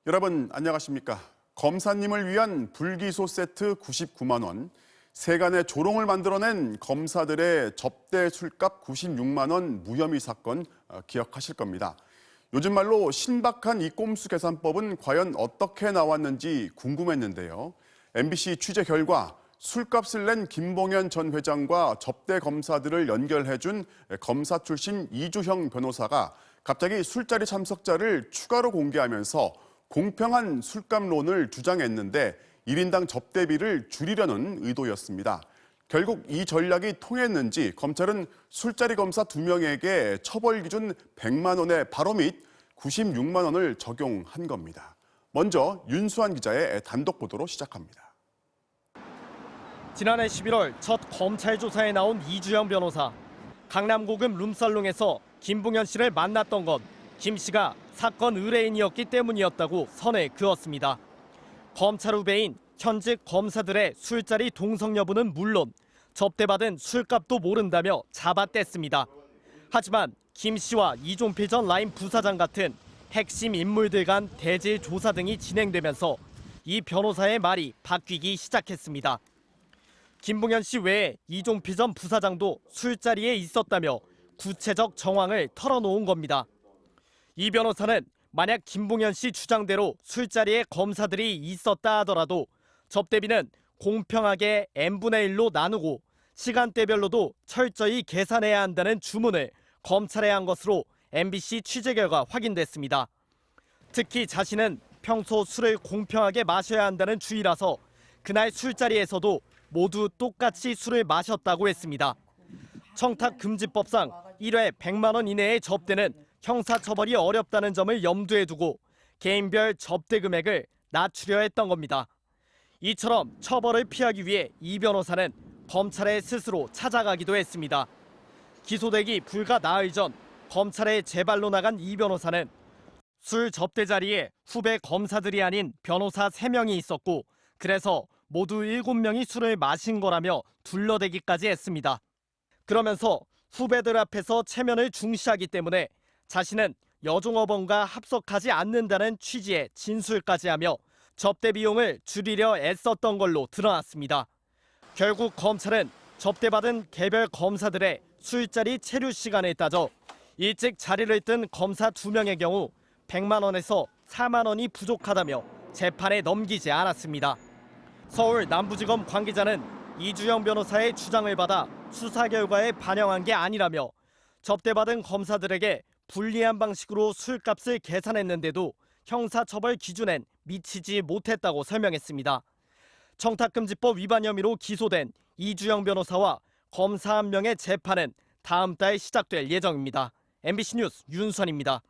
여러분 안녕하십니까? 검사님을 위한 불기소 세트 99만 원, 세간의 조롱을 만들어낸 검사들의 접대 술값 96만 원 무혐의 사건 기억하실 겁니다. 요즘 말로 신박한 이 꼼수 계산법은 과연 어떻게 나왔는지 궁금했는데요. MBC 취재 결과 술값을 낸 김봉현 전 회장과 접대 검사들을 연결해준 검사 출신 이주형 변호사가 갑자기 술자리 참석자를 추가로 공개하면서 공평한 술값론을 주장했는데 1인당 접대비를 줄이려는 의도였습니다. 결국 이 전략이 통했는지 검찰은 술자리 검사 2명에게 처벌 기준 100만 원의 바로 및 96만 원을 적용한 겁니다. 먼저 윤수환 기자의 단독 보도로 시작합니다. 지난해 11월 첫 검찰 조사에 나온 이주영 변호사. 강남 고급 룸살롱에서 김봉현 씨를 만났던 건 김 씨가 사건 의뢰인이었기 때문이었다고 선에 그었습니다. 검찰 후배인 현직 검사들의 술자리 동성 여부는 물론 접대받은 술값도 모른다며 잡아뗐습니다. 하지만 김 씨와 이종필 전 라인 부사장 같은 핵심 인물들 간 대질 조사 등이 진행되면서 이 변호사의 말이 바뀌기 시작했습니다. 김봉현 씨 외에 이종필 전 부사장도 술자리에 있었다며 구체적 정황을 털어놓은 겁니다. 이 변호사는 만약 김봉현 씨 주장대로 술자리에 검사들이 있었다 하더라도 접대비는 공평하게 n분의 1로 나누고 시간대별로도 철저히 계산해야 한다는 주문을 검찰에 한 것으로 MBC 취재 결과 확인됐습니다. 특히 자신은 평소 술을 공평하게 마셔야 한다는 주의라서 그날 술자리에서도 모두 똑같이 술을 마셨다고 했습니다. 청탁금지법상 1회 100만 원 이내의 접대는 형사처벌이 어렵다는 점을 염두에 두고 개인별 접대 금액을 낮추려 했던 겁니다. 이처럼 처벌을 피하기 위해 이 변호사는 검찰에 스스로 찾아가기도 했습니다. 기소되기 불과 나흘 전 검찰에 재발로 나간 이 변호사는 술 접대 자리에 후배 검사들이 아닌 변호사 3명이 있었고 그래서 모두 7명이 술을 마신 거라며 둘러대기까지 했습니다. 그러면서 후배들 앞에서 체면을 중시하기 때문에 자신은 여종업원과 합석하지 않는다는 취지의 진술까지 하며 접대 비용을 줄이려 애썼던 걸로 드러났습니다. 결국 검찰은 접대받은 개별 검사들의 술자리 체류 시간을 따져 일찍 자리를 뜬 검사 2명의 경우 100만 원에서 4만 원이 부족하다며 재판에 넘기지 않았습니다. 서울 남부지검 관계자는 이주영 변호사의 주장을 받아 수사 결과에 반영한 게 아니라며 접대받은 검사들에게 불리한 방식으로 술값을 계산했는데도 형사처벌 기준엔 미치지 못했다고 설명했습니다. 청탁금지법 위반 혐의로 기소된 이주영 변호사와 검사 1명의 재판은 다음 달 시작될 예정입니다. MBC 뉴스 윤수환입니다.